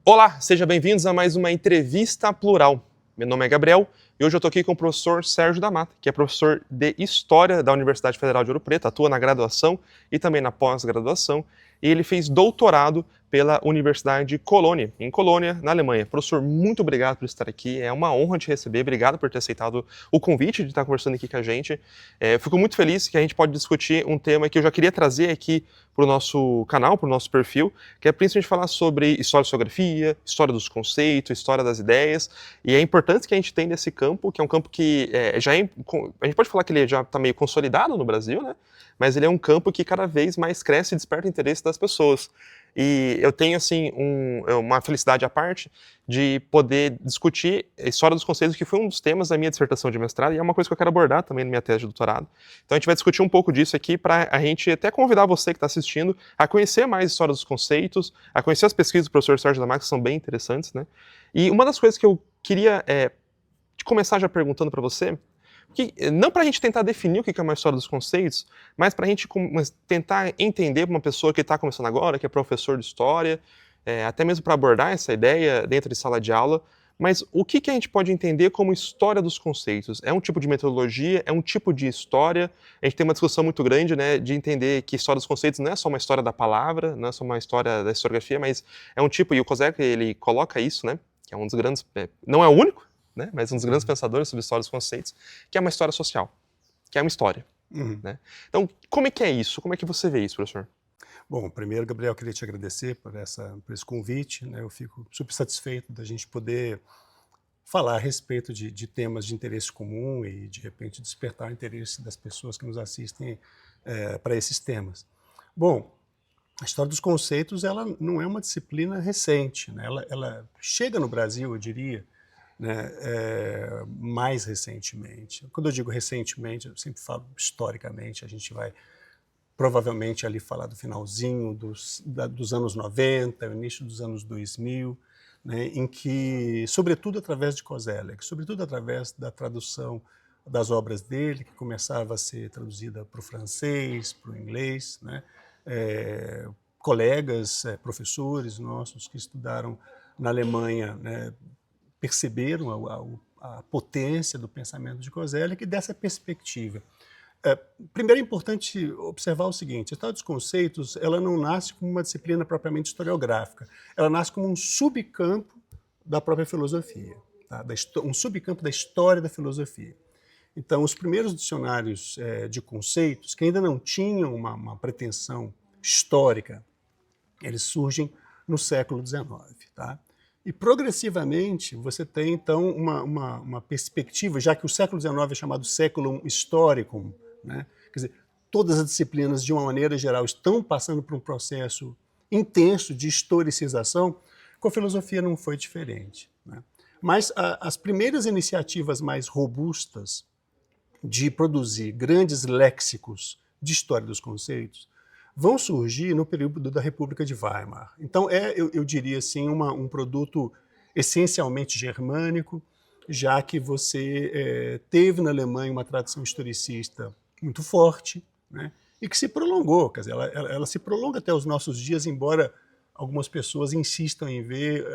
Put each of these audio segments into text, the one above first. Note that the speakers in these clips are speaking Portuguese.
Olá, sejam bem-vindos a mais uma entrevista plural. Meu nome é Gabriel e hoje eu estou aqui com o professor Sérgio da Mata, que é professor de História da Universidade Federal de Ouro Preto, atua na graduação e também na pós-graduação, e ele fez doutorado pela Universidade de Colônia, em Colônia, na Alemanha. Professor, muito obrigado por estar aqui, é uma honra te receber, obrigado por ter aceitado o convite de estar conversando aqui com a gente. Fico muito feliz que a gente pode discutir um tema que eu já queria trazer aqui para o nosso canal, para o nosso perfil, que é principalmente falar sobre história e geografia, história dos conceitos, história das ideias, e é importante que a gente tenha nesse campo, que é um campo que a gente pode falar que ele já está meio consolidado no Brasil, né? Mas ele é um campo que cada vez mais cresce e desperta o interesse das pessoas. E eu tenho, assim, uma felicidade à parte de poder discutir a história dos conceitos, que foi um dos temas da minha dissertação de mestrado, e é uma coisa que eu quero abordar também na minha tese de doutorado. Então a gente vai discutir um pouco disso aqui para a gente até convidar você que está assistindo a conhecer mais a história dos conceitos, a conhecer as pesquisas do professor Sérgio da Mata, que são bem interessantes, né? E uma das coisas que eu queria começar já perguntando para você, não para a gente tentar definir o que é uma história dos conceitos, mas para a gente tentar entender para uma pessoa que está começando agora, que é professor de história, até mesmo para abordar essa ideia dentro de sala de aula, mas o que a gente pode entender como história dos conceitos? É um tipo de metodologia? É um tipo de história? A gente tem uma discussão muito grande, né, de entender que história dos conceitos não é só uma história da palavra, não é só uma história da historiografia, mas é um tipo, e o Kozelek, ele coloca isso, né, que é um dos grandes, não é o único, né, mas um dos grandes pensadores sobre história dos conceitos, que é uma história social, que é uma história. Né? Então, como é que é isso? Como é que você vê isso, professor? Bom, primeiro, Gabriel, queria te agradecer por esse convite, né? Eu fico super satisfeito da gente poder falar a respeito de temas de interesse comum e, de repente, despertar o interesse das pessoas que nos assistem para esses temas. Bom, a história dos conceitos, ela não é uma disciplina recente, né? Ela chega no Brasil, eu diria, né, mais recentemente. Quando eu digo recentemente, eu sempre falo historicamente, a gente vai provavelmente ali falar do finalzinho dos anos 90, início dos anos 2000, né, em que, sobretudo através de Kozelek, sobretudo através da tradução das obras dele, que começava a ser traduzida para o francês, para o inglês, né, colegas, professores nossos que estudaram na Alemanha, né, perceberam a potência do pensamento de Kozelek e dessa perspectiva. Primeiro é importante observar o seguinte: a história dos conceitos, ela não nasce como uma disciplina propriamente historiográfica, ela nasce como um subcampo da própria filosofia, tá? Um subcampo da história da filosofia. Então, os primeiros dicionários de conceitos, que ainda não tinham uma pretensão histórica, eles surgem no século XIX, tá? E progressivamente você tem então uma perspectiva, já que o século XIX é chamado século historicum, né? Quer dizer, todas as disciplinas de uma maneira geral estão passando por um processo intenso de historicização, com a filosofia não foi diferente, né? Mas as primeiras iniciativas mais robustas de produzir grandes léxicos de história dos conceitos vão surgir no período da República de Weimar. Então eu diria assim, um produto essencialmente germânico, já que você teve na Alemanha uma tradição historicista muito forte, né, e que se prolongou, quer dizer, ela se prolonga até os nossos dias, embora algumas pessoas insistam em ver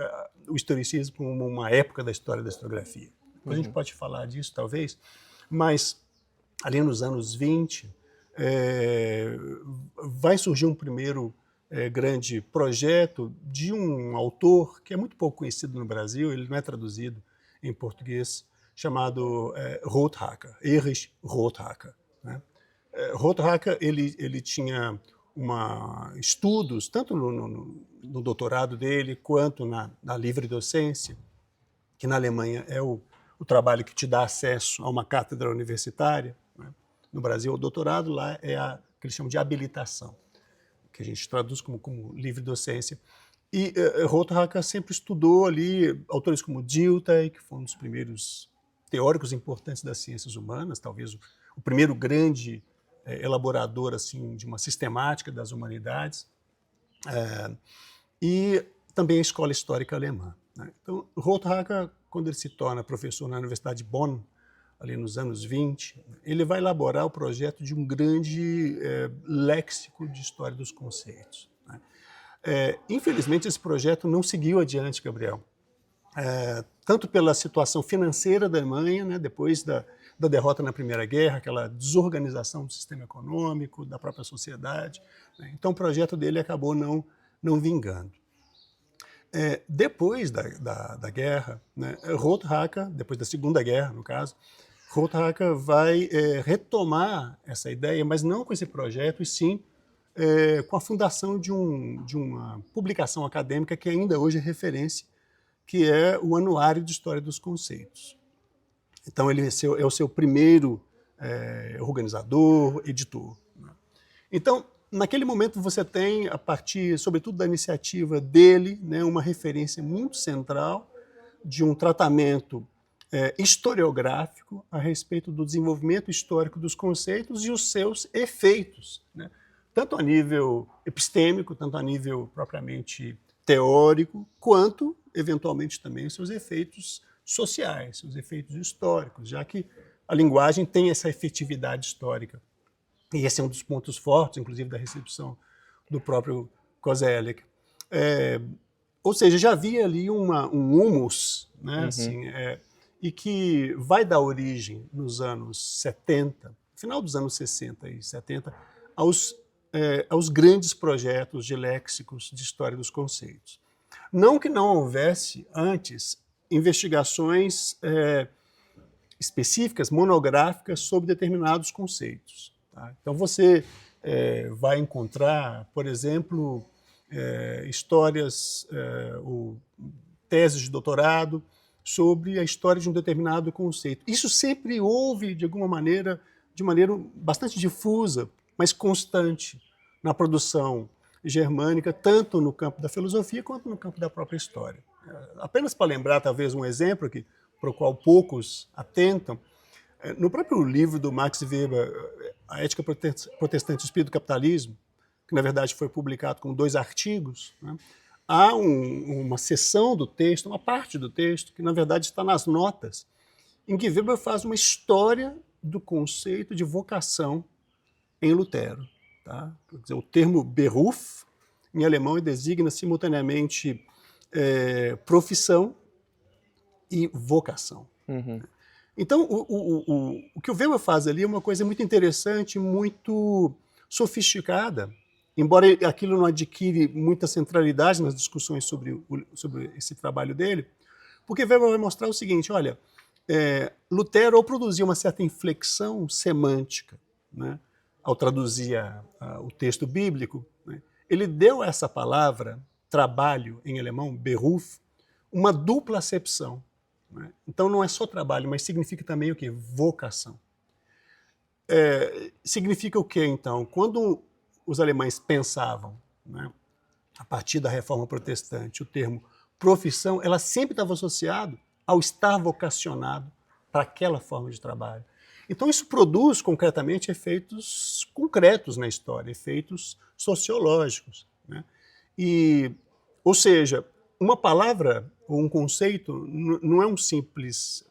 o historicismo como uma época da história da historiografia. Depois a gente pode falar disso, talvez, mas ali nos anos 20, vai surgir um primeiro grande projeto de um autor que é muito pouco conhecido no Brasil, ele não é traduzido em português, chamado Rothhacker, Erich Rothhacker, né? Rothhacker, ele tinha estudos, tanto no doutorado dele, quanto na livre docência, que na Alemanha é o trabalho que te dá acesso a uma cátedra universitária, né? No Brasil, o doutorado lá é que eles chamam de habilitação, que a gente traduz como livre docência. E Rothhacker sempre estudou ali autores como Dilthey, que foi um dos primeiros teóricos importantes das ciências humanas, talvez o primeiro grande elaborador assim, de uma sistemática das humanidades, e também a escola histórica alemã, né? Então, Rothhacker, quando ele se torna professor na Universidade de Bonn, ali nos anos 20, ele vai elaborar o projeto de um grande léxico de história dos conceitos, né? Infelizmente, esse projeto não seguiu adiante, Gabriel. Tanto pela situação financeira da Alemanha, né, depois da derrota na Primeira Guerra, aquela desorganização do sistema econômico, da própria sociedade, né? Então o projeto dele acabou não vingando. Depois da guerra, né, Rothhacker, depois da Segunda Guerra, no caso, Rothhacker vai retomar essa ideia, mas não com esse projeto, e sim com a fundação de uma publicação acadêmica que ainda hoje é referência, que é o Anuário de História dos Conceitos. Então, ele é o seu primeiro organizador, editor, né? Então, naquele momento, você tem, a partir, sobretudo, da iniciativa dele, né, uma referência muito central de um tratamento historiográfico a respeito do desenvolvimento histórico dos conceitos e os seus efeitos, né? Tanto a nível epistêmico, tanto a nível propriamente teórico, quanto, eventualmente, também os seus efeitos sociais, seus efeitos históricos, já que a linguagem tem essa efetividade histórica. E esse é um dos pontos fortes, inclusive, da recepção do próprio Koselleck. Ou seja, já havia ali um humus, né, assim, e que vai dar origem, nos anos 70, final dos anos 60 e 70, aos grandes projetos de léxicos de história dos conceitos. Não que não houvesse, antes, investigações específicas, monográficas, sobre determinados conceitos, tá? Então, você vai encontrar, por exemplo, histórias ou teses de doutorado sobre a história de um determinado conceito. Isso sempre houve, de alguma maneira, de maneira bastante difusa, mas constante, na produção germânica, tanto no campo da filosofia quanto no campo da própria história. Apenas para lembrar, talvez, um exemplo aqui, para o qual poucos atentam, no próprio livro do Max Weber, A Ética Protestante e o Espírito do Capitalismo, que na verdade foi publicado com 2 artigos, né, há uma seção do texto, uma parte do texto, que na verdade está nas notas, em que Weber faz uma história do conceito de vocação em Lutero. Tá? Quer dizer, o termo Beruf, em alemão, designa simultaneamente profissão e vocação. Então, o que o Weber faz ali é uma coisa muito interessante, muito sofisticada, embora aquilo não adquire muita centralidade nas discussões sobre esse trabalho dele, porque Weber vai mostrar o seguinte: olha, Lutero ou produzia uma certa inflexão semântica, né, ao traduzir o texto bíblico, né, ele deu a essa palavra, trabalho em alemão, Beruf, uma dupla acepção, né? Então não é só trabalho, mas significa também o quê? Vocação. Significa o quê, então? Quando os alemães pensavam, né, a partir da Reforma Protestante, o termo profissão, ela sempre estava associado ao estar vocacionado para aquela forma de trabalho. Então isso produz concretamente efeitos concretos na história, efeitos sociológicos, né? Ou seja, uma palavra ou um conceito não é um simples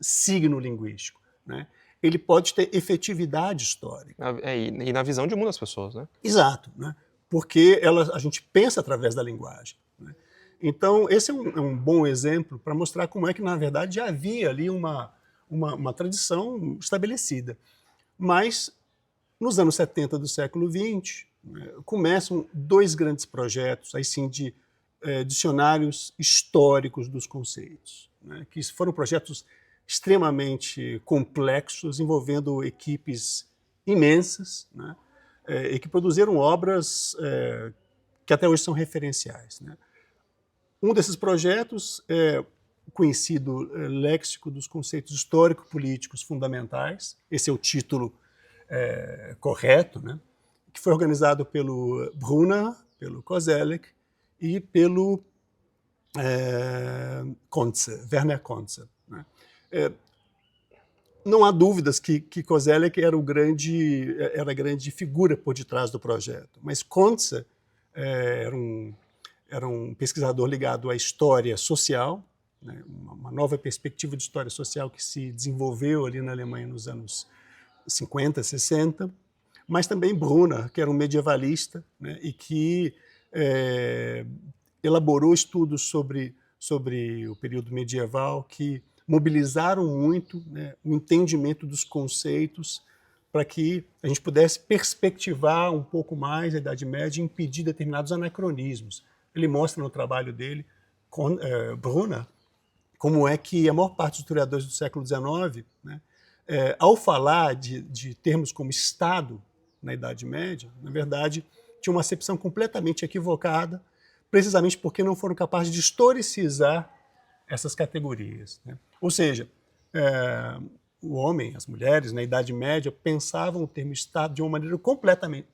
signo linguístico, né? Ele pode ter efetividade histórica. E na visão de mundo das pessoas, né? Exato, né? Porque a gente pensa através da linguagem, né? Então, esse é um bom exemplo para mostrar como é que, na verdade, já havia ali uma tradição estabelecida. Mas, nos anos 70 do século XX, começam 2 grandes projetos, aí sim, de dicionários históricos dos conceitos, né, que foram projetos extremamente complexos, envolvendo equipes imensas, né, e que produziram obras que até hoje são referenciais, né. Um desses projetos é o conhecido Léxico dos Conceitos Histórico-Políticos Fundamentais, esse é o título correto, né, que foi organizado pelo Brunner, pelo Koselleck e pelo Werner Conze, né. Não há dúvidas que Koselleck era a grande figura por detrás do projeto, mas Conze era um pesquisador ligado à história social, né, uma nova perspectiva de história social que se desenvolveu ali na Alemanha nos anos 50, 60, mas também Brunner, que era um medievalista, né, e que elaborou estudos sobre o período medieval que mobilizaram muito, né, o entendimento dos conceitos para que a gente pudesse perspectivar um pouco mais a Idade Média e impedir determinados anacronismos. Ele mostra no trabalho dele, Brunner, como é que a maior parte dos historiadores do século XIX, né, ao falar de termos como Estado na Idade Média, na verdade, tinha uma acepção completamente equivocada, precisamente porque não foram capazes de historicizar essas categorias, né? Ou seja, o homem, as mulheres, na Idade Média, pensavam o termo Estado de uma maneira completamente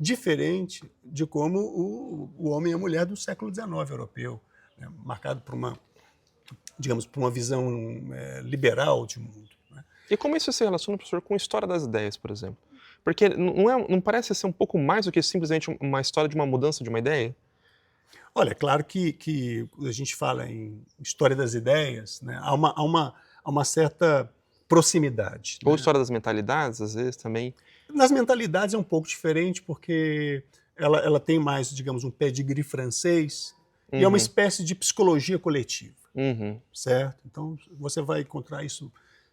diferente de como o homem e a mulher do século XIX europeu, né, marcado por uma, digamos, por uma visão liberal de mundo, né? E como isso se relaciona, professor, com a história das ideias, por exemplo? Porque não parece ser um pouco mais do que simplesmente uma história de uma mudança de uma ideia? Olha, é claro que quando a gente fala em história das ideias, né, há uma certa proximidade, Ou né? história das mentalidades, às vezes, também? Nas mentalidades é um pouco diferente, porque ela tem mais, digamos, um pedigree francês, e é uma Uhum, espécie de psicologia coletiva, uhum. certo? Então, você vai encontrar isso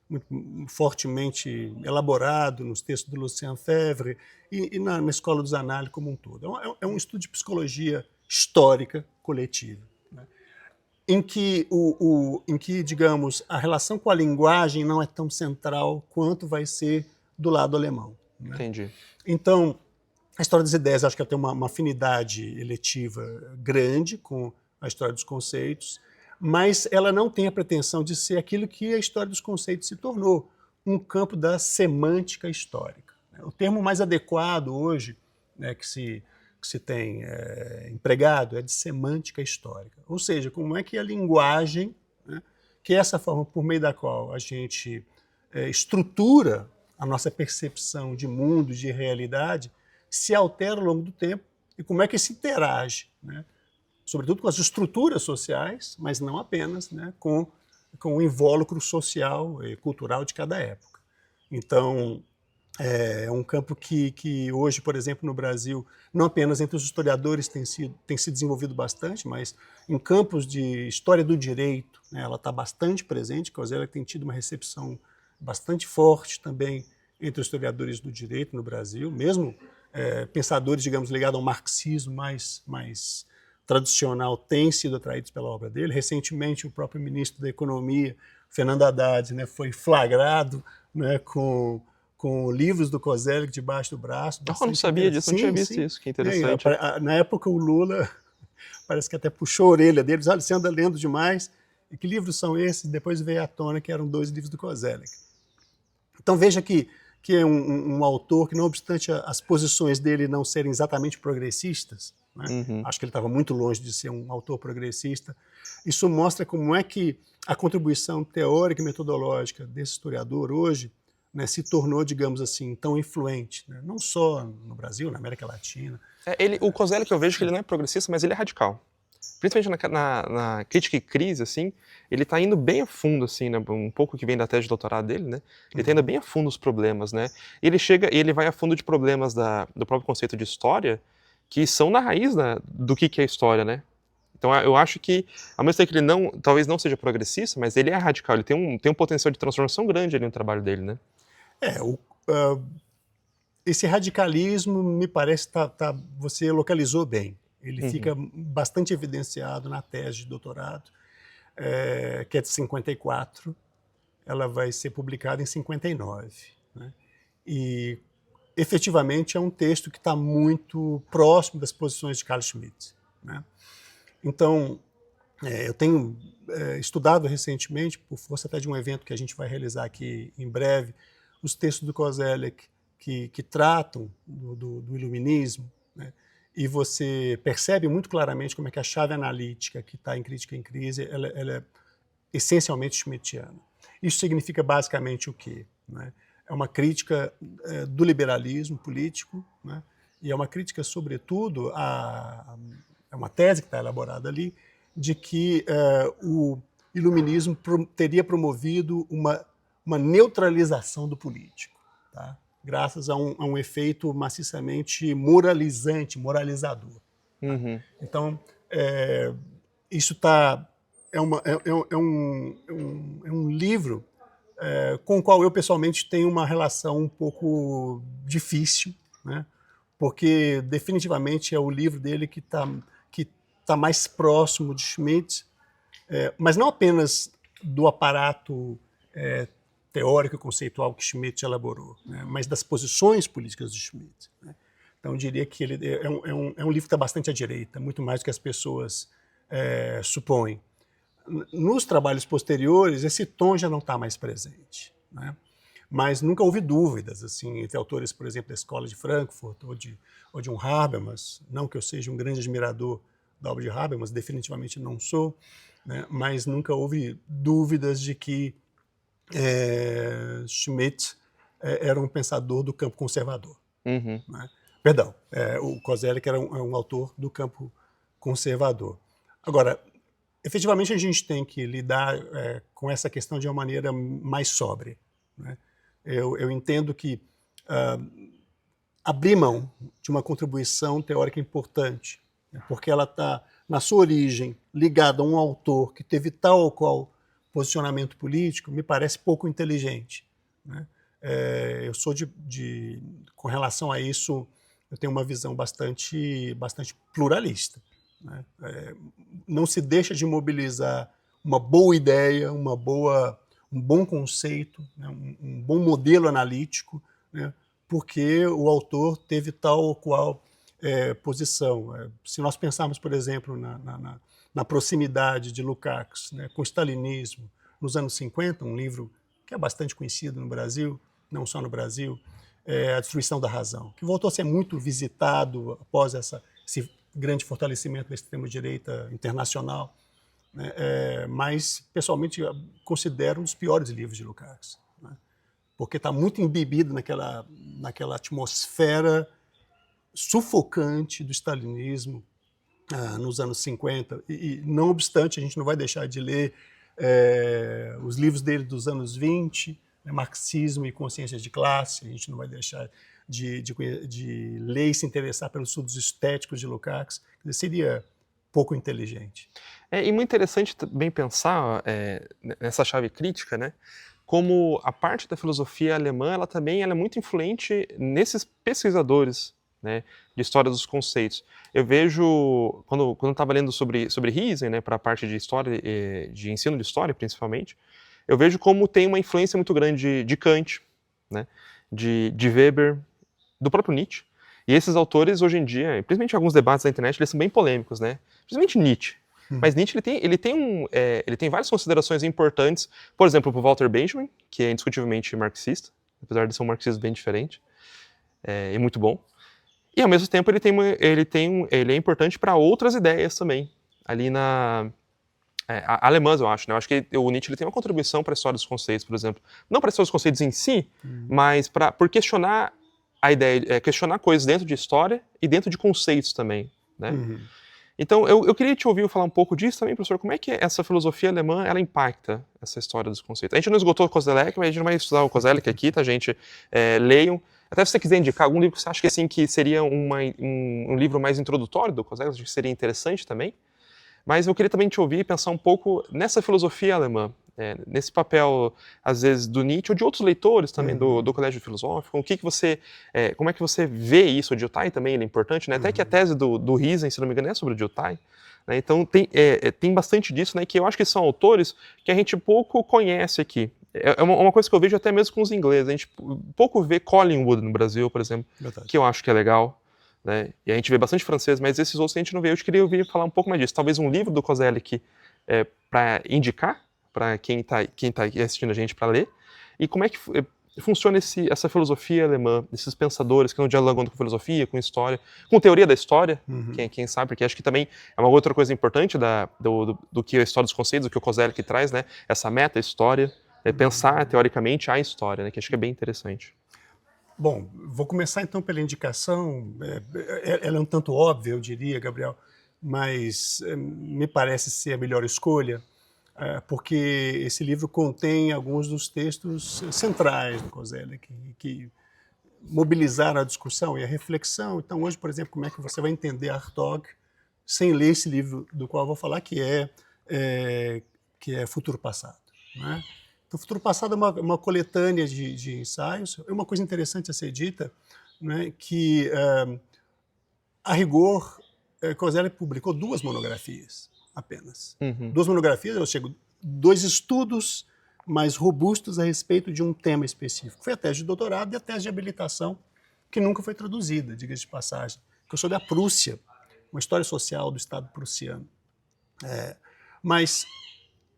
muito fortemente elaborado nos textos do Lucien Febvre e na Escola dos Análises como um todo. É um estudo de psicologia histórica coletiva, né? Em que, digamos, a relação com a linguagem não é tão central quanto vai ser do lado alemão, né? Entendi. Então, a história das ideias acho que ela tem uma afinidade eletiva grande com a história dos conceitos, mas ela não tem a pretensão de ser aquilo que a história dos conceitos se tornou, um campo da semântica histórica. O termo mais adequado hoje, né, que se tem empregado é de semântica histórica. Ou seja, como é que a linguagem, né, que é essa forma por meio da qual a gente estrutura a nossa percepção de mundo, de realidade, se altera ao longo do tempo e como é que se interage, né, sobretudo com as estruturas sociais, mas não apenas, né, com o invólucro social e cultural de cada época. Então, é um campo que hoje, por exemplo, no Brasil, não apenas entre os historiadores tem se desenvolvido bastante, mas em campos de história do direito, né, ela está bastante presente, que ela tem tido uma recepção bastante forte também entre os historiadores do direito no Brasil, mesmo pensadores, digamos, ligados ao marxismo mais tradicional têm sido atraídos pela obra dele. Recentemente, o próprio ministro da Economia, Fernando Haddad, né, foi flagrado, né, com livros do Koselleck debaixo do braço. Eu não sabia disso, não tinha visto isso, que interessante. Na época, o Lula parece que até puxou a orelha dele, disse, olha, você anda lendo demais, e que livros são esses? Depois veio à tona que eram 2 livros do Koselleck. Então veja que é um autor que, não obstante as posições dele não serem exatamente progressistas, né, Uhum. acho que ele estava muito longe de ser um autor progressista, isso mostra como é que a contribuição teórica e metodológica desse historiador hoje, né, se tornou, digamos assim, tão influente, né, não só no Brasil, na América Latina. O Koselleck, eu vejo que ele não é progressista, mas ele é radical. Principalmente na crítica e crise, assim, ele está indo bem a fundo, assim, né, um pouco que vem da tese de doutorado dele, né, ele está indo bem a fundo os problemas, né, e ele vai a fundo de problemas do próprio conceito de história, que são na raiz do que é história, né. Então eu acho que, ao mesmo tempo que ele talvez não seja progressista, mas ele é radical, ele tem um potencial de transformação grande ali no trabalho dele, né. Esse radicalismo, me parece, você localizou bem. Ele Uhum. fica bastante evidenciado na tese de doutorado, que é de 54, ela vai ser publicada em 59. Né? E, efetivamente, é um texto que está muito próximo das posições de Carl Schmitt. Né? Então, eu tenho estudado recentemente, por força até de um evento que a gente vai realizar aqui em breve, os textos do Koselleck que tratam do iluminismo, né? E você percebe muito claramente como é que a chave analítica que está em Crítica em Crise, ela é essencialmente schmittiana. Isso significa basicamente o quê? Né? É uma crítica do liberalismo político, né? E é uma crítica, sobretudo, é uma tese que está elaborada ali, de que o iluminismo teria promovido uma neutralização do político. Tá? graças a um efeito maciçamente moralizante, moralizador. Uhum. Então, isso é um livro com o qual eu pessoalmente tenho uma relação um pouco difícil, né? Porque definitivamente é o livro dele que tá mais próximo de Schmitt, mas não apenas do aparato teórico e conceitual que Schmitt elaborou, né? Mas das posições políticas de Schmitt, né? Então, eu diria que ele é um livro que está bastante à direita, muito mais do que as pessoas supõem. Nos trabalhos posteriores, esse tom já não está mais presente, né? Mas nunca houve dúvidas, assim, entre autores, por exemplo, da Escola de Frankfurt ou de um Habermas, não que eu seja um grande admirador da obra de Habermas, definitivamente não sou, né? Mas nunca houve dúvidas de que Schmitt era um pensador do campo conservador. Uhum. Né? Perdão, o Koselleck era um autor do campo conservador. Agora, efetivamente a gente tem que lidar com essa questão de uma maneira mais sóbria, né? Eu entendo que abrir mão de uma contribuição teórica importante, né, porque ela está, na sua origem, ligada a um autor que teve tal ou qual posicionamento político, me parece pouco inteligente, né? Eu sou com relação a isso, eu tenho uma visão bastante pluralista, né? Não se deixa de mobilizar uma boa ideia, um bom conceito, né? um bom modelo analítico, né? Porque o autor teve tal ou qual posição. Se nós pensarmos, por exemplo, na proximidade de Lukács, né, com o stalinismo nos anos 50, um livro que é bastante conhecido no Brasil, não só no Brasil, A Destruição da Razão, que voltou a ser muito visitado após esse grande fortalecimento da extrema-direita internacional, né? Mas, pessoalmente, eu considero um dos piores livros de Lukács, né? Porque está muito embebido naquela atmosfera sufocante do stalinismo nos anos 50, e não obstante, a gente não vai deixar de ler os livros dele dos anos 20, né, Marxismo e Consciência de Classe, a gente não vai deixar de ler e se interessar pelos estudos estéticos de Lukács, seria pouco inteligente. E muito interessante também pensar nessa chave crítica, né? Como a parte da filosofia alemã, ela também é muito influente nesses pesquisadores, né, de história dos conceitos. Eu vejo, quando eu estava lendo sobre Riesen, né, para a parte de história, de ensino de história principalmente, eu vejo como tem uma influência muito grande de Kant, né, de Weber, do próprio Nietzsche. E esses autores, hoje em dia, principalmente em alguns debates da internet, eles são bem polêmicos, né? Principalmente Nietzsche. Mas Nietzsche ele tem várias considerações importantes, por exemplo, para o Walter Benjamin, que é indiscutivelmente marxista, apesar de ser um marxismo bem diferente, e muito bom. E ao mesmo tempo ele é importante para outras ideias também, ali alemãs, eu acho, né? Eu acho que o Nietzsche ele tem uma contribuição para a história dos conceitos, por exemplo. Não para a história dos conceitos em si, mas por questionar a ideia, questionar coisas dentro de história e dentro de conceitos também, né? Então, eu queria te ouvir falar um pouco disso também, professor. Como é que essa filosofia alemã, ela impacta essa história dos conceitos? A gente não esgotou o Koselleck, mas a gente não vai estudar o Koselleck aqui, tá, gente? Leiam. Até se você quiser indicar algum livro que você acha que, assim, que seria um livro mais introdutório do Koselleck, acho que seria interessante também. Mas eu queria também te ouvir e pensar um pouco nessa filosofia alemã, nesse papel, às vezes, do Nietzsche ou de outros leitores também do Colégio Filosófico. Como é que você vê isso? O Dilthey também ele é importante, né? Até que a tese do Riesen, se não me engano, é sobre o Dilthey. Né? Então tem bastante disso, né? Que eu acho que são autores que a gente pouco conhece aqui. É uma coisa que eu vejo até mesmo com os ingleses. A gente pouco vê Collingwood no Brasil, por exemplo, que eu acho que é legal. Né? E a gente vê bastante francês, mas esses outros a gente não vê. Eu queria ouvir falar um pouco mais disso. Talvez um livro do Koselleck para indicar para quem tá assistindo a gente para ler. E como é que funciona essa filosofia alemã, esses pensadores que não dialogam com filosofia, com história, com teoria da história, quem sabe, porque acho que também é uma outra coisa importante do que a história dos conceitos, do que o Koselleck traz, né? Essa meta-história, pensar teoricamente a história, né? Que acho que é bem interessante. Bom, vou começar então pela indicação. Ela é um tanto óbvia, eu diria, Gabriel, mas me parece ser a melhor escolha, porque esse livro contém alguns dos textos centrais do Koselleck, que mobilizar a discussão e a reflexão. Então, hoje, por exemplo, como é que você vai entender Hartog sem ler esse livro do qual eu vou falar, que é Futuro Passado, né? Então, Futuro Passado é uma coletânea de ensaios. É uma coisa interessante a ser dita, né, que, a rigor, Koselleck publicou 2 monografias apenas. Uhum. 2 monografias, ou seja, 2 estudos mais robustos a respeito de um tema específico. Foi a tese de doutorado e a tese de habilitação, que nunca foi traduzida, diga-se de passagem, que eu sou da Prússia, uma história social do Estado prussiano. Mas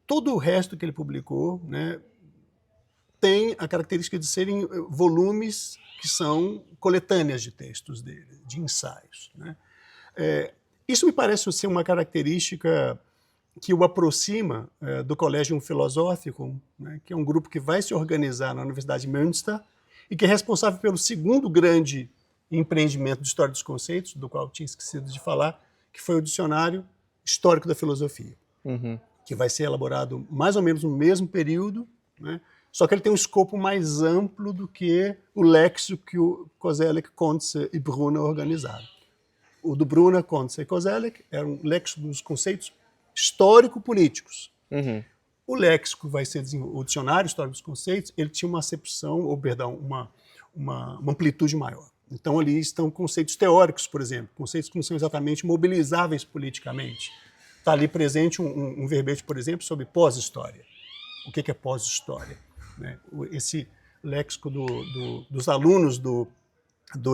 todo o resto que ele publicou, né, tem a característica de serem volumes que são coletâneas de textos dele, de ensaios, né? Isso me parece ser uma característica que o aproxima do Collegium Philosophicum, né, que é um grupo que vai se organizar na Universidade de Münster e que é responsável pelo segundo grande empreendimento de história dos conceitos, do qual eu tinha esquecido de falar, que foi o Dicionário Histórico da Filosofia, que vai ser elaborado mais ou menos no mesmo período, né, só que ele tem um escopo mais amplo do que o léxico que o Koselleck, Kontze e Brunner organizaram. O do Brunner, Kontze e Koselleck era um léxico dos conceitos histórico-políticos. O léxico vai ser o dicionário histórico dos conceitos, ele tinha uma acepção, ou perdão, uma amplitude maior. Então ali estão conceitos teóricos, por exemplo, conceitos que não são exatamente mobilizáveis politicamente. Está ali presente um verbete, por exemplo, sobre pós-história. O que é pós-história? Né? Esse léxico dos alunos do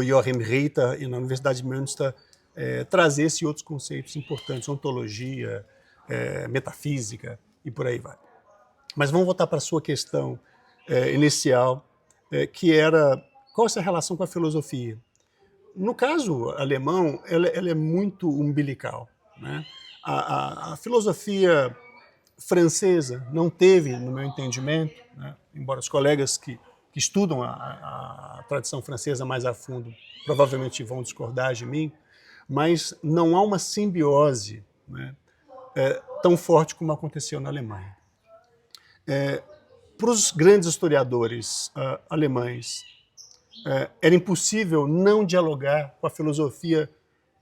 Joachim Ritter e na Universidade de Münster traz esse e outros conceitos importantes, ontologia, metafísica e por aí vai. Mas vamos voltar para a sua questão inicial, que era qual é essa relação com a filosofia. No caso alemão, ela é muito umbilical, né? A filosofia francesa não teve, no meu entendimento, né, embora os colegas que estudam a tradição francesa mais a fundo provavelmente vão discordar de mim, mas não há uma simbiose, né, tão forte como aconteceu na Alemanha. Para os grandes historiadores alemães, era impossível não dialogar com a filosofia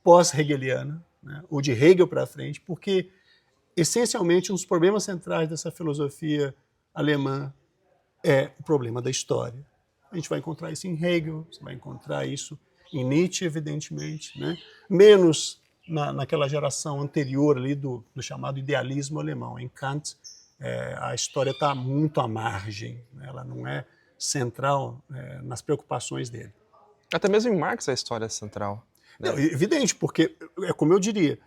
pós-hegeliana, né, ou de Hegel para frente, porque essencialmente um dos problemas centrais dessa filosofia alemã é o problema da história. A gente vai encontrar isso em Hegel, você vai encontrar isso em Nietzsche, evidentemente, né? Menos naquela geração anterior ali do chamado idealismo alemão. Em Kant, a história está muito à margem, né? Ela não é central nas preocupações dele. Até mesmo em Marx a história é central. Né? Não, evidente, porque, como eu diria,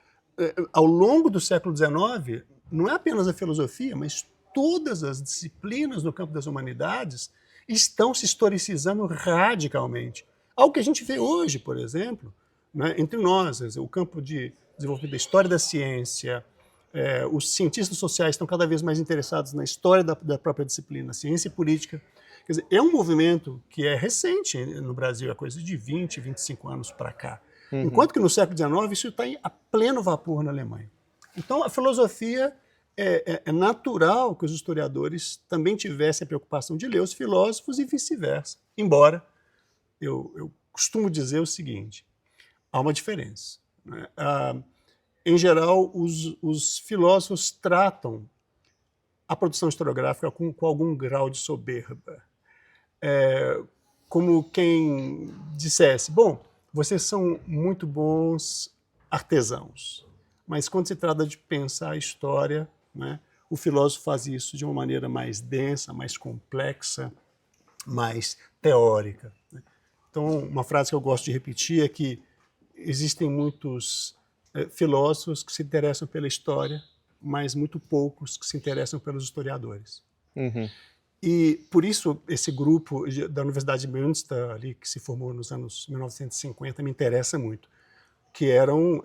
ao longo do século XIX, não é apenas a filosofia, mas todas as disciplinas no campo das humanidades estão se historicizando radicalmente. Algo que a gente vê hoje, por exemplo, né, entre nós, o campo de desenvolvimento da história da ciência, os cientistas sociais estão cada vez mais interessados na história da própria disciplina, ciência e política. Quer dizer, é um movimento que é recente no Brasil, é coisa de 20, 25 anos para cá. Enquanto que no século XIX isso está a pleno vapor na Alemanha. Então a filosofia é natural que os historiadores também tivessem a preocupação de ler os filósofos e vice-versa. Embora eu costumo dizer o seguinte, há uma diferença, né? Em geral, os filósofos tratam a produção historiográfica com algum grau de soberba. Como quem dissesse, bom, vocês são muito bons artesãos, mas quando se trata de pensar a história, né, o filósofo faz isso de uma maneira mais densa, mais complexa, mais teórica. Né? Então, uma frase que eu gosto de repetir é que existem muitos filósofos que se interessam pela história, mas muito poucos que se interessam pelos historiadores. E, por isso, esse grupo da Universidade de Münster, ali, que se formou nos anos 1950, me interessa muito, que eram,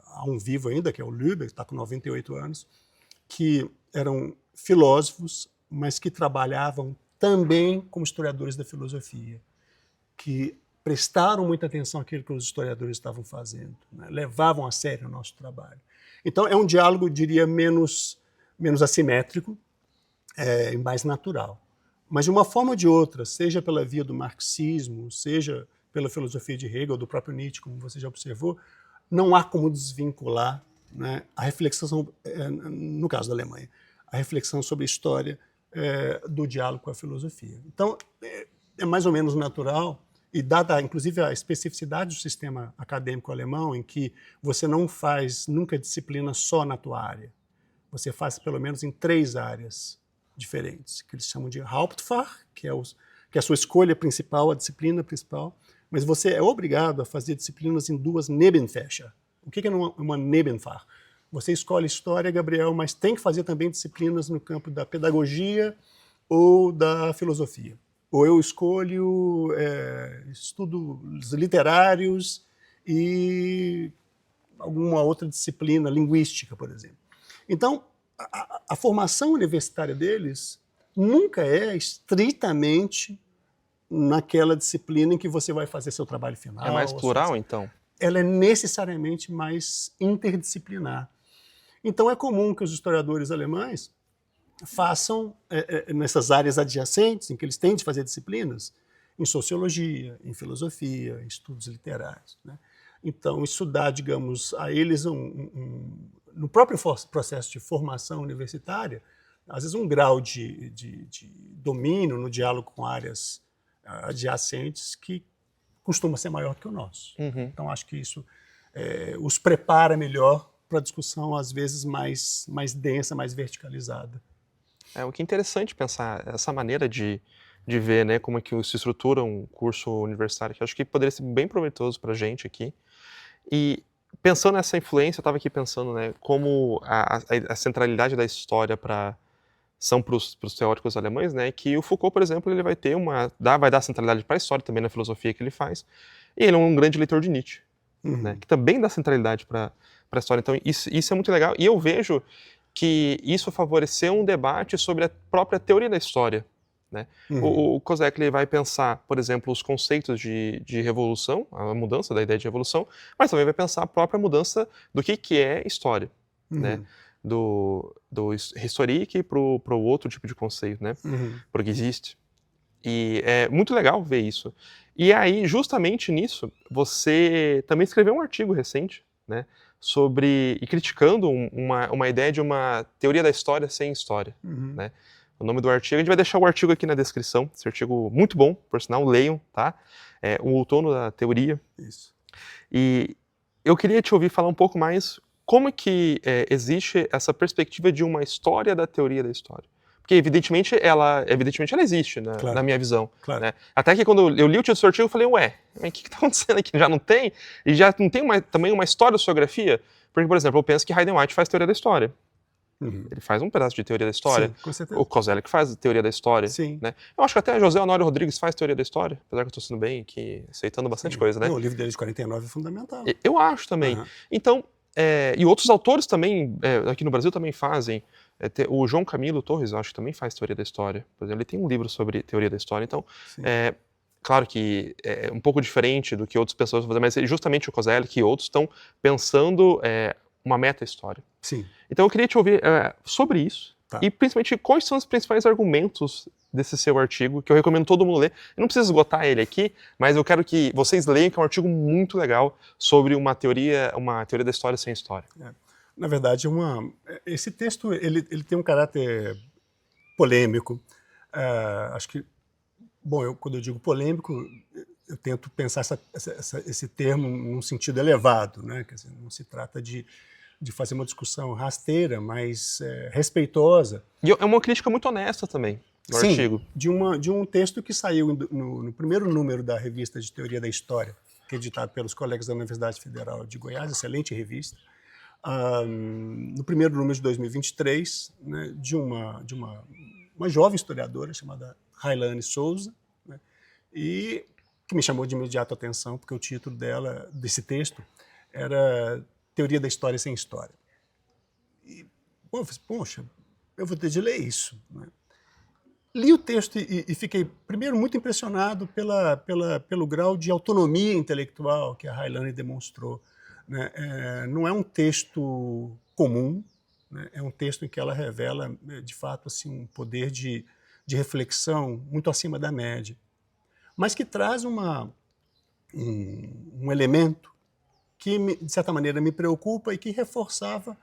há um vivo ainda, que é o Lübeck, está com 98 anos, que eram filósofos, mas que trabalhavam também como historiadores da filosofia, que prestaram muita atenção àquilo que os historiadores estavam fazendo, né? Levavam a sério o nosso trabalho. Então, é um diálogo, diria, menos assimétrico, mais natural. Mas de uma forma ou de outra, seja pela via do marxismo, seja pela filosofia de Hegel, do próprio Nietzsche, como você já observou, não há como desvincular, né, a reflexão, no caso da Alemanha, a reflexão sobre a história do diálogo com a filosofia. Então, é mais ou menos natural, e dada inclusive a especificidade do sistema acadêmico alemão, em que você não faz nunca disciplina só na tua área, você faz pelo menos em 3 áreas diferentes, que eles chamam de Hauptfach, que é a sua escolha principal, a disciplina principal, mas você é obrigado a fazer disciplinas em 2 Nebenfächer. O que é uma Nebenfach? Você escolhe história, Gabriel, mas tem que fazer também disciplinas no campo da pedagogia ou da filosofia. Ou eu escolho estudos literários e alguma outra disciplina, linguística, por exemplo. Então, a formação universitária deles nunca é estritamente naquela disciplina em que você vai fazer seu trabalho final. É mais plural, então? Ela é necessariamente mais interdisciplinar. Então é comum que os historiadores alemães façam, nessas áreas adjacentes, em que eles têm de fazer disciplinas, em sociologia, em filosofia, em estudos literários, né? Então, isso dá, digamos, a eles no próprio processo de formação universitária, às vezes um grau de domínio no diálogo com áreas adjacentes que costuma ser maior que o nosso. Uhum. Então, acho que isso os prepara melhor para a discussão, às vezes, mais densa, mais verticalizada. O que é interessante pensar essa maneira de ver, né, como é que se estrutura um curso universitário, que eu acho que poderia ser bem proveitoso para a gente aqui. E pensando nessa influência, eu estava aqui pensando, né, como a centralidade da história são para os teóricos alemães, né, que o Foucault, por exemplo, ele vai ter vai dar centralidade para a história também na filosofia que ele faz, e ele é um grande leitor de Nietzsche, né, que também dá centralidade para a história. Então isso é muito legal, e eu vejo que isso favoreceu um debate sobre a própria teoria da história, né? O Koselleck ele vai pensar, por exemplo, os conceitos de revolução, a mudança da ideia de revolução, mas também vai pensar a própria mudança do que é história, né? Do Historique para o outro tipo de conceito, né? Porque existe. E é muito legal ver isso. E aí, justamente nisso, você também escreveu um artigo recente, né? E criticando uma ideia de uma teoria da história sem história, né? O nome do artigo, a gente vai deixar o artigo aqui na descrição, esse artigo muito bom, por sinal, leiam, tá? O Outono da Teoria. Isso. E eu queria te ouvir falar um pouco mais como é que existe essa perspectiva de uma história da teoria da história. Porque, evidentemente, ela existe, Claro. na minha visão. Claro. Né? Até que quando eu li o título do artigo, eu falei, ué, o que está acontecendo aqui? Já não tem? E já não tem também uma história da historiografia? Porque, por exemplo, eu penso que Hayden White faz teoria da história. Ele faz um pedaço de teoria da história. Sim, com certeza. O Koselleck faz teoria da história. Sim. Né? Eu acho que até José Honório Rodrigues faz teoria da história, apesar que eu estou sendo bem aqui, aceitando bastante coisa, né? Não, o livro dele de 49 é fundamental. Eu acho também. Então, e outros autores também, aqui no Brasil também fazem. O João Camilo Torres, eu acho que também faz teoria da história. Por exemplo, ele tem um livro sobre teoria da história. Então, claro que é um pouco diferente do que outras pessoas vão fazer, mas justamente o Koselleck e outros estão pensando uma meta-história. Sim. Então eu queria te ouvir sobre isso, Tá. E principalmente quais são os principais argumentos desse seu artigo, que eu recomendo todo mundo ler. Eu não preciso esgotar ele aqui, mas eu quero que vocês leiam, que é um artigo muito legal sobre uma teoria da história sem história. Na verdade, esse texto ele tem um caráter polêmico. Acho que, quando eu digo polêmico, eu tento pensar esse termo num sentido elevado, né? Quer dizer, não se trata de fazer uma discussão rasteira, mas respeitosa. E é uma crítica muito honesta também, no artigo. De um texto que saiu no primeiro número da revista de Teoria da História, que é editado pelos colegas da Universidade Federal de Goiás, excelente revista. No primeiro número de 2023, né, de uma jovem historiadora chamada Railane Souza, né, e que me chamou de imediato a atenção, porque o título desse texto, era Teoria da História sem História. E, eu falei, poxa, eu vou ter de ler isso. Né? Li o texto e fiquei, primeiro, muito impressionado pelo grau de autonomia intelectual que a Railane demonstrou. Né? Não é um texto comum, né? É um texto em que ela revela, de fato, assim, um poder de de reflexão muito acima da média, mas que traz um elemento que, de certa maneira, me preocupa e que reforçava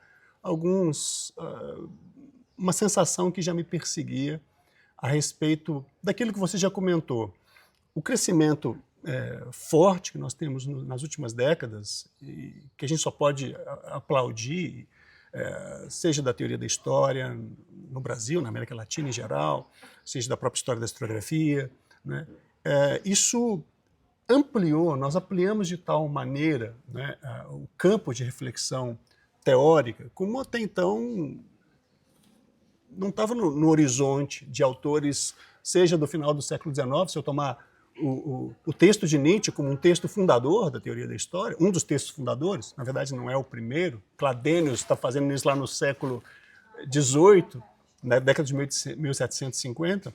uma sensação que já me perseguia a respeito daquilo que você já comentou. O crescimento forte que nós temos nas últimas décadas, e que a gente só pode aplaudir, seja da teoria da história no Brasil, na América Latina em geral, seja da própria história da historiografia, né? Isso ampliou, nós ampliamos de tal maneira, né, o campo de reflexão teórica, como até então não estava no horizonte de autores, seja do final do século XIX, se eu tomar o texto de Nietzsche como um texto fundador da teoria da história, um dos textos fundadores, na verdade não é o primeiro, Cladenius está fazendo isso lá no século XVIII, na década de 1750,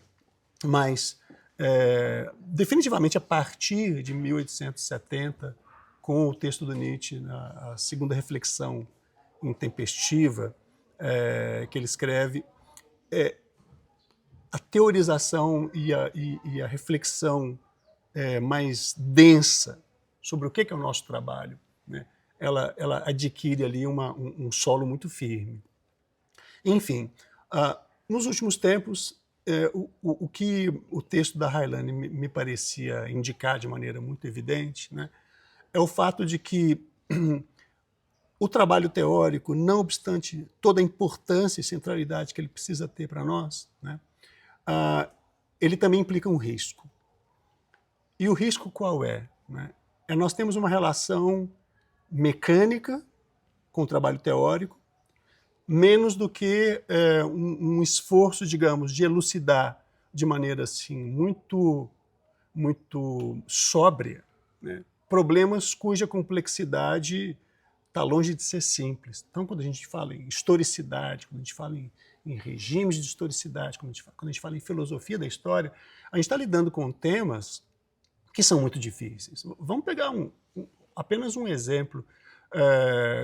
mas definitivamente a partir de 1870, com o texto do Nietzsche, a segunda reflexão intempestiva que ele escreve, a teorização e a reflexão mais densa sobre o que é o nosso trabalho, né? Ela adquire ali um solo muito firme. Enfim, nos últimos tempos, o que o texto da Harlane me parecia indicar de maneira muito evidente, né, é o fato de que o trabalho teórico, não obstante toda a importância e centralidade que ele precisa ter para nós, né, ele também implica um risco. E o risco qual é? Né? Nós temos uma relação mecânica com o trabalho teórico, menos do que um esforço, digamos, de elucidar de maneira assim muito sóbria, né, problemas cuja complexidade está longe de ser simples. Então, quando a gente fala em historicidade, quando a gente fala em regimes de historicidade, quando a gente fala em filosofia da história, a gente está lidando com temas que são muito difíceis. Vamos pegar apenas um exemplo.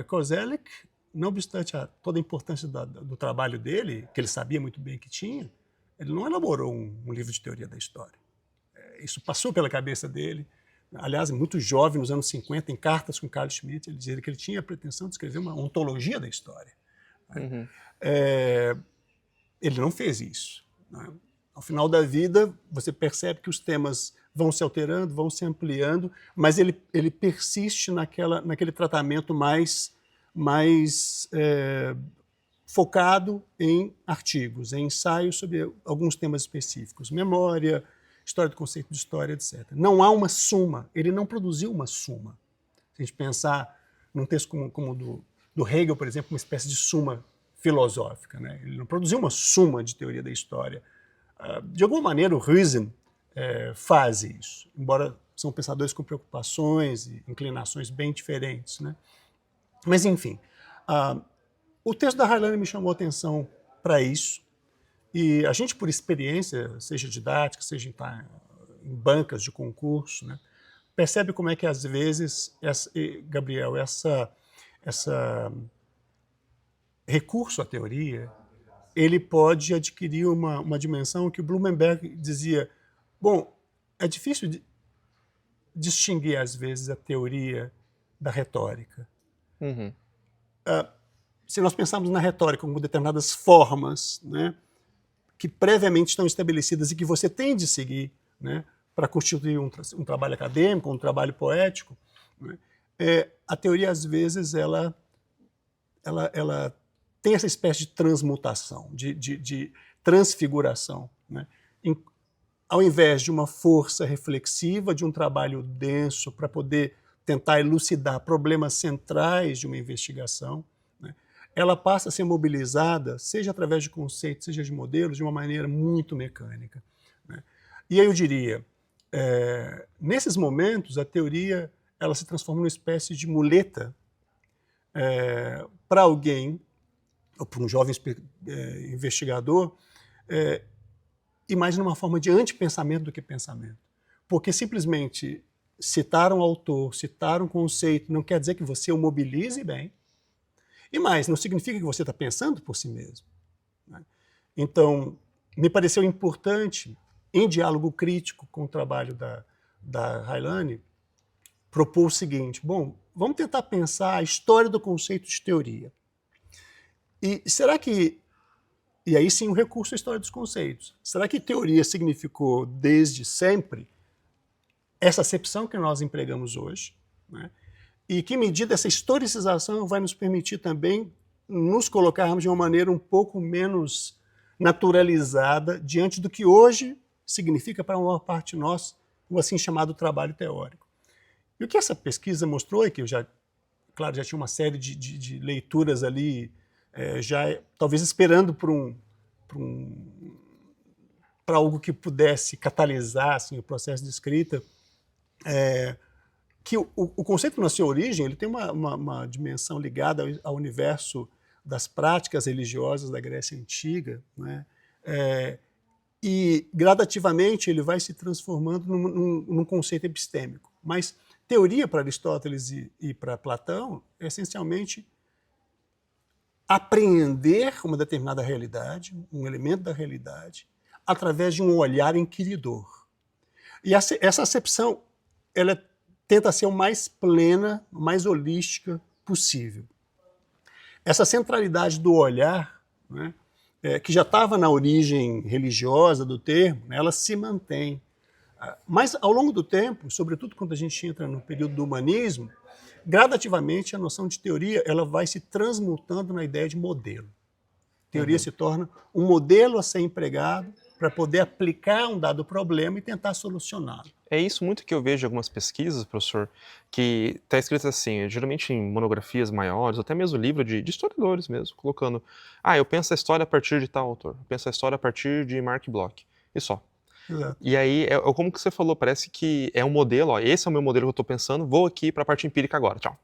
Koselleck, não obstante toda a importância do trabalho dele, que ele sabia muito bem que tinha, ele não elaborou um livro de teoria da história. Isso passou pela cabeça dele. Aliás, muito jovem, nos anos 50, em cartas com Carl Schmitt, ele dizia que ele tinha a pretensão de escrever uma ontologia da história. Uhum. Ele não fez isso, né? Ao final da vida, você percebe que os temas vão se alterando, vão se ampliando, mas ele persiste naquele tratamento mais focado em artigos, em ensaios sobre alguns temas específicos, memória, história do conceito de história, etc. Não há uma suma, ele não produziu uma suma. Se a gente pensar num texto como o do Hegel, por exemplo, uma espécie de suma filosófica, né? Ele não produziu uma suma de teoria da história. De alguma maneira, o Huysman faz isso, embora são pensadores com preocupações e inclinações bem diferentes, né? Mas, enfim, o texto da Harlane me chamou a atenção para isso, e a gente, por experiência, seja didática, seja em bancas de concurso, né, percebe como é que, às vezes, Gabriel, essa recurso à teoria, ele pode adquirir uma dimensão que o Blumenberg dizia, bom, é difícil distinguir, às vezes, a teoria da retórica. Uhum. Se nós pensarmos na retórica como determinadas formas, né, que previamente estão estabelecidas e que você tem de seguir, né, para constituir um trabalho acadêmico, um trabalho poético, né, a teoria, às vezes, ela tem essa espécie de transmutação, de transfiguração, né? Ao invés de uma força reflexiva, de um trabalho denso para poder tentar elucidar problemas centrais de uma investigação, né, ela passa a ser mobilizada, seja através de conceitos, seja de modelos, de uma maneira muito mecânica, né? E aí eu diria, nesses momentos, a teoria ela se transforma numa espécie de muleta para alguém, ou para um jovem investigador, e mais numa forma de antipensamento do que pensamento. Porque simplesmente citar um autor, citar um conceito, não quer dizer que você o mobilize bem, e mais, não significa que você está pensando por si mesmo, né? Então, me pareceu importante, em diálogo crítico com o trabalho da Hailane, propor o seguinte: bom, vamos tentar pensar a história do conceito de teoria. E será que, e aí sim o recurso à história dos conceitos, será que teoria significou desde sempre essa acepção que nós empregamos hoje, né? E que medida essa historicização vai nos permitir também nos colocarmos de uma maneira um pouco menos naturalizada diante do que hoje significa para uma parte de nós o assim chamado trabalho teórico. E o que essa pesquisa mostrou é que eu já, claro, já tinha uma série de leituras ali, já talvez esperando para algo que pudesse catalisar assim, o processo de escrita, que o conceito na sua origem ele tem uma dimensão ligada ao universo das práticas religiosas da Grécia Antiga, né? E gradativamente ele vai se transformando num conceito epistêmico. Mas teoria para Aristóteles e para Platão é essencialmente apreender uma determinada realidade, um elemento da realidade, através de um olhar inquiridor. E essa acepção ela tenta ser o mais plena, o mais holística possível. Essa centralidade do olhar, né, que já estava na origem religiosa do termo, né, ela se mantém. Mas, ao longo do tempo, sobretudo quando a gente entra no período do humanismo, gradativamente a noção de teoria ela vai se transmutando na ideia de modelo. Teoria se torna um modelo a ser empregado para poder aplicar um dado problema e tentar solucioná-lo. É isso muito que eu vejo em algumas pesquisas, professor, que está escrito assim, geralmente em monografias maiores, ou até mesmo livro de historiadores mesmo, colocando, eu penso a história a partir de tal autor, eu penso a história a partir de Mark Bloch, e só. Exato. E aí, como que você falou, parece que é um modelo, esse é o meu modelo que eu estou pensando, vou aqui para a parte empírica agora, tchau.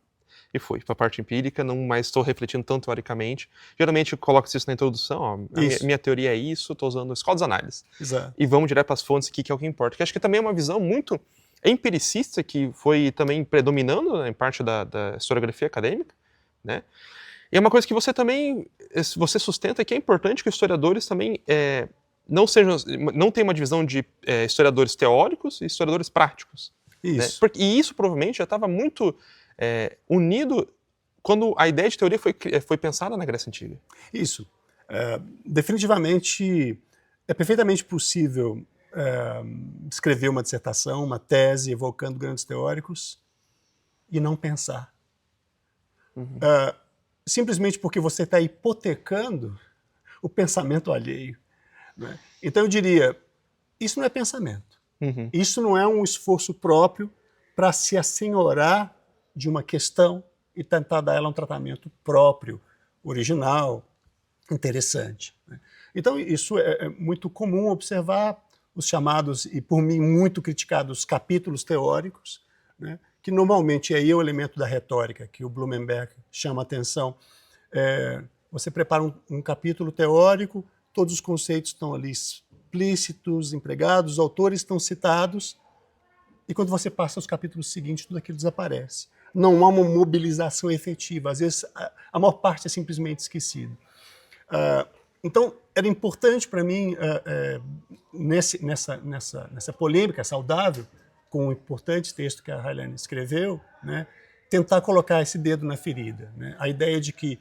E fui para a parte empírica, não mais estou refletindo tanto teoricamente. Geralmente eu coloco isso na introdução, minha teoria é isso, estou usando escola de análise. Exato. E vamos direto para as fontes aqui, que é o que importa. Que acho que também é uma visão muito empiricista, que foi também predominando, né, em parte da historiografia acadêmica, né? E é uma coisa que você também sustenta que é importante que os historiadores também não tenham uma divisão de historiadores teóricos e historiadores práticos. Isso. Né? E isso provavelmente já estava muito unido quando a ideia de teoria foi pensada na Grécia Antiga. Isso. Definitivamente é perfeitamente possível escrever uma dissertação, uma tese, evocando grandes teóricos e não pensar. Simplesmente porque você está hipotecando o pensamento alheio. Né? Então eu diria, isso não é pensamento. Isso não é um esforço próprio para se assenhorar de uma questão e tentar dar a ela um tratamento próprio, original, interessante. Né? Então isso é muito comum observar os chamados, e por mim muito criticados, capítulos teóricos, né? Que normalmente aí é o elemento da retórica que o Blumenberg chama a atenção. Você prepara um capítulo teórico, todos os conceitos estão ali explícitos, empregados, os autores estão citados, e quando você passa aos capítulos seguintes, tudo aquilo desaparece. Não há uma mobilização efetiva, às vezes a maior parte é simplesmente esquecida. Então, era importante para mim, nessa polêmica saudável, com o importante texto que a Hailane escreveu, né, tentar colocar esse dedo na ferida. Né? A ideia de que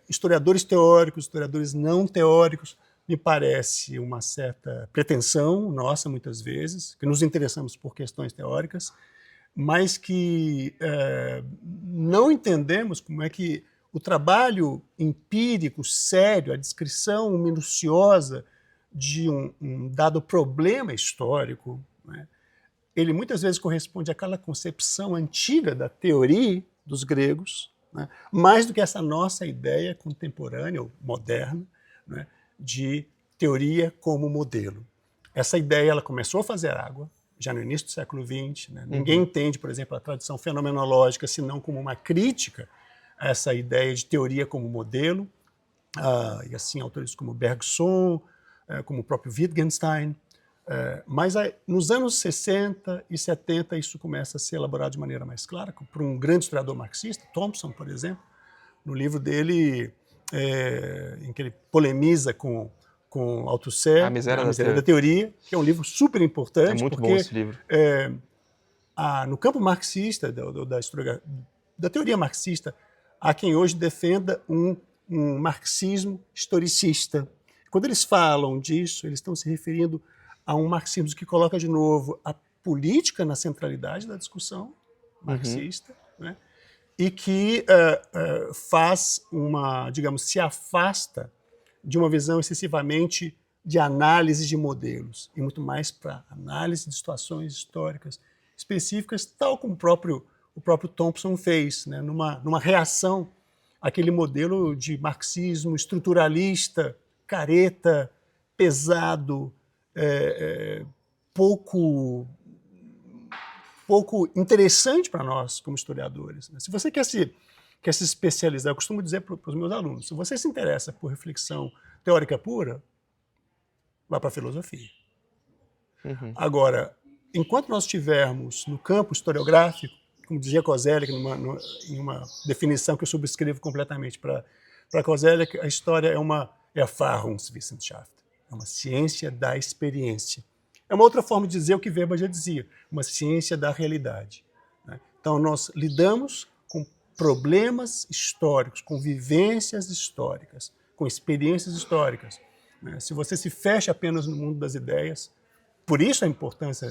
historiadores teóricos, historiadores não teóricos, me parece uma certa pretensão nossa, muitas vezes, que nos interessamos por questões teóricas, mas que não entendemos como é que o trabalho empírico, sério, a descrição minuciosa de um dado problema histórico, né, ele muitas vezes corresponde àquela concepção antiga da teoria dos gregos, né, mais do que essa nossa ideia contemporânea ou moderna, né, de teoria como modelo. Essa ideia ela começou a fazer água já no início do século XX. Né? Ninguém entende, por exemplo, a tradição fenomenológica senão como uma crítica a essa ideia de teoria como modelo, e assim autores como Bergson, como o próprio Wittgenstein. Mas nos anos 60 e 70 isso começa a ser elaborado de maneira mais clara, por um grande historiador marxista, Thompson, por exemplo, no livro dele, em que ele polemiza com com Althusser, A Miséria da Teoria, que é um livro super importante. É muito porque, bom esse livro. No campo marxista, da teoria marxista, há quem hoje defenda um marxismo historicista. Quando eles falam disso, eles estão se referindo a um marxismo que coloca de novo a política na centralidade da discussão marxista, né? E que faz se afasta de uma visão excessivamente de análise de modelos, e muito mais para análise de situações históricas específicas, tal como o próprio Thompson fez, né? numa reação àquele modelo de marxismo estruturalista, careta, pesado, pouco interessante para nós como historiadores, né? Se você quer se especializar, eu costumo dizer para os meus alunos, se você se interessa por reflexão teórica pura, vá para a filosofia. Agora, enquanto nós estivermos no campo historiográfico, como dizia Koselleck, em uma definição que eu subscrevo completamente para Koselleck, a história é a Erfahrungswissenschaft, é uma ciência da experiência. É uma outra forma de dizer o que Weber já dizia, uma ciência da realidade, né? Então, nós lidamos com problemas históricos, com vivências históricas, com experiências históricas, né? Se você se fecha apenas no mundo das ideias, por isso a importância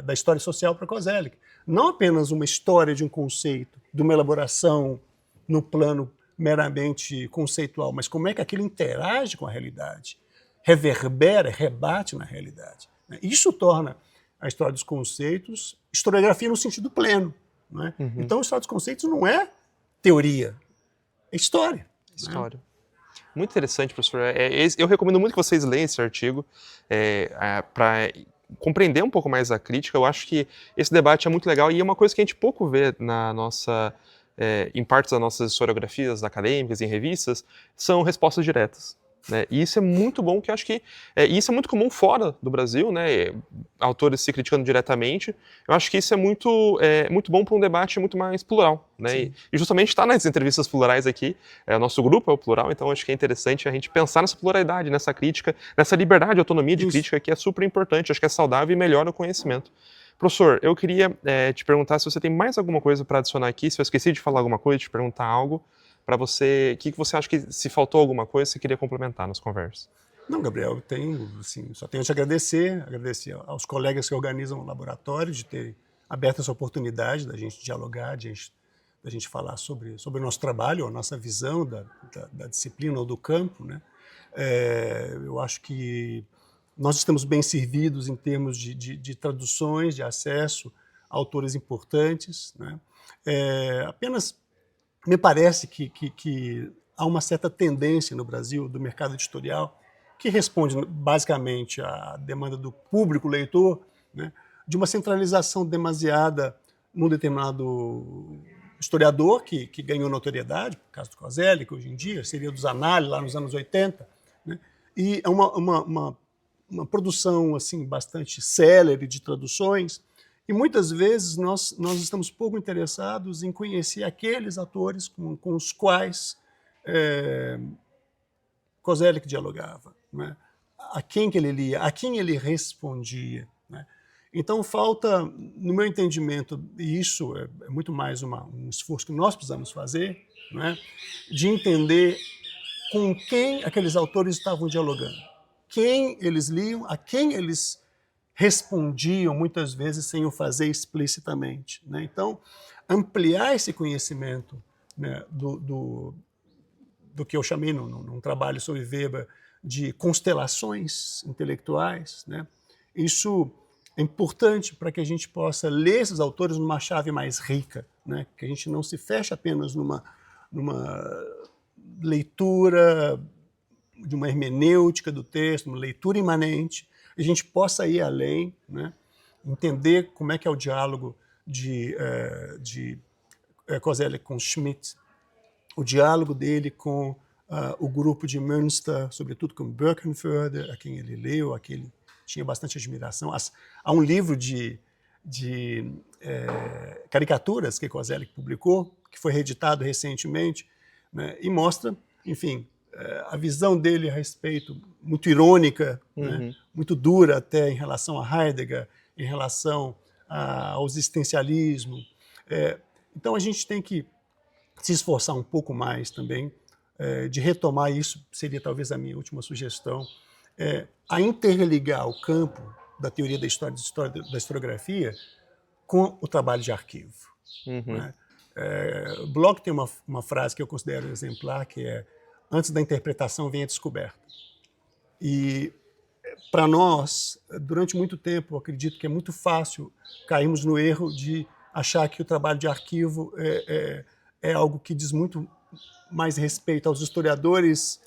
da história social para Koselleck. Não apenas uma história de um conceito, de uma elaboração no plano meramente conceitual, mas como é que aquilo interage com a realidade, reverbera, rebate na realidade. Isso torna a história dos conceitos historiografia no sentido pleno, não é? Então, a história dos conceitos não é teoria, é história. História. Né? Muito interessante, professor. Eu recomendo muito que vocês leiam esse artigo para compreender um pouco mais a crítica. Eu acho que esse debate é muito legal e é uma coisa que a gente pouco vê em partes das nossas historiografias acadêmicas, em revistas, são respostas diretas. Né? E isso é muito bom, que eu acho que isso é muito comum fora do Brasil, né? Autores se criticando diretamente. Eu acho que isso é muito bom para um debate muito mais plural, né? E justamente está nas entrevistas plurais aqui, o nosso grupo é o plural, então acho que é interessante a gente pensar nessa pluralidade, nessa crítica, nessa liberdade e autonomia de crítica, que é super importante, acho que é saudável e melhora o conhecimento. Professor, eu queria te perguntar se você tem mais alguma coisa para adicionar aqui, se eu esqueci de falar alguma coisa, te perguntar algo. Para você, o que você acha que, se faltou alguma coisa, você queria complementar nas conversas? Não, Gabriel, só tenho a te agradecer aos colegas que organizam o laboratório de terem aberto essa oportunidade da gente dialogar, da gente falar sobre o nosso trabalho, a nossa visão da disciplina ou do campo, né? Eu acho que nós estamos bem servidos em termos de traduções, de acesso a autores importantes, né? Apenas me parece que há uma certa tendência no Brasil do mercado editorial que responde basicamente à demanda do público leitor, né, de uma centralização demasiada num determinado historiador que ganhou notoriedade, por caso do Koselleck, hoje em dia, seria do Zanardi, lá nos anos 80, né, e é uma produção assim, bastante célere de traduções. E muitas vezes nós estamos pouco interessados em conhecer aqueles autores com os quais Koselleck dialogava, né? A quem que ele lia, a quem ele respondia, né? Então falta, no meu entendimento, e isso é muito mais um esforço que nós precisamos fazer, né? De entender com quem aqueles autores estavam dialogando, quem eles liam, a quem eles respondiam muitas vezes sem o fazer explicitamente, né? Então, ampliar esse conhecimento, né, do que eu chamei num trabalho sobre Weber de constelações intelectuais, né? Isso é importante para que a gente possa ler esses autores numa chave mais rica, né? Que a gente não se feche apenas numa leitura de uma hermenêutica do texto, uma leitura imanente, a gente possa ir além, né? Entender como é que é o diálogo de Koselleck com Schmitt, o diálogo dele com o grupo de Münster, sobretudo com Birkenförde, a quem ele leu, a quem ele tinha bastante admiração. Há um livro de caricaturas que Koselleck publicou, que foi reeditado recentemente, né? E mostra, enfim, a visão dele a respeito, muito irônica, né, muito dura até em relação a Heidegger, em relação ao existencialismo. Então a gente tem que se esforçar um pouco mais também de retomar isso, seria talvez a minha última sugestão, a interligar o campo da teoria da história da historiografia com o trabalho de arquivo. Né? Bloch tem uma frase que eu considero exemplar, que é: antes da interpretação vem a descoberta. E para nós, durante muito tempo, eu acredito que é muito fácil cairmos no erro de achar que o trabalho de arquivo é algo que diz muito mais respeito aos historiadores,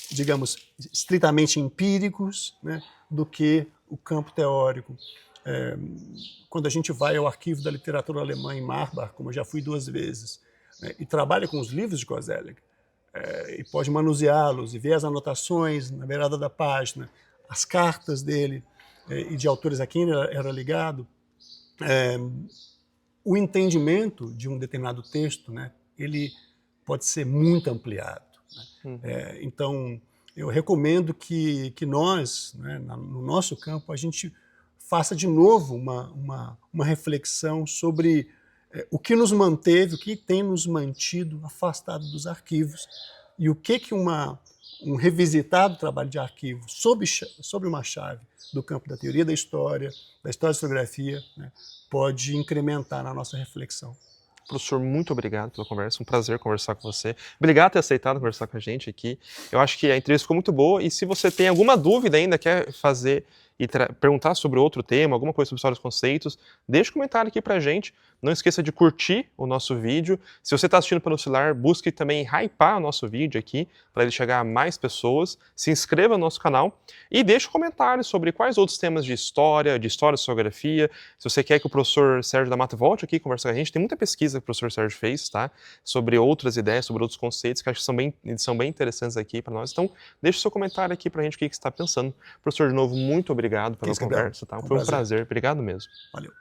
digamos, estritamente empíricos, né, do que o campo teórico. Quando a gente vai ao arquivo da literatura alemã em Marbach, como eu já fui 2 vezes, né, e trabalha com os livros de Koselleck, e pode manuseá-los e ver as anotações na beirada da página, as cartas dele e de autores a quem ele era ligado, o entendimento de um determinado texto, né, ele pode ser muito ampliado. Né? Então, eu recomendo que nós, né, no nosso campo, a gente faça de novo uma reflexão sobre o que nos manteve, o que tem nos mantido afastados dos arquivos e o que um revisitado trabalho de arquivo sobre uma chave do campo da teoria da história da historiografia, né, pode incrementar na nossa reflexão. Professor, muito obrigado pela conversa, um prazer conversar com você. Obrigado por ter aceitado conversar com a gente aqui. Eu acho que a entrevista ficou muito boa e se você tem alguma dúvida ainda, quer fazer e perguntar sobre outro tema, alguma coisa sobre história dos conceitos, deixa um comentário aqui pra gente. Não esqueça de curtir o nosso vídeo. Se você está assistindo pelo celular, busque também hypar o nosso vídeo aqui, para ele chegar a mais pessoas. Se inscreva no nosso canal e deixe um comentário sobre quais outros temas de história, de historiografia. Se você quer que o professor Sérgio da Mata volte aqui conversar com a gente, tem muita pesquisa que o professor Sérgio fez, tá? Sobre outras ideias, sobre outros conceitos, que acho que são bem interessantes aqui para nós. Então, deixe seu comentário aqui para a gente, o que você está pensando. Professor, de novo, muito obrigado pela conversa, tá? Foi um prazer. Obrigado mesmo. Valeu.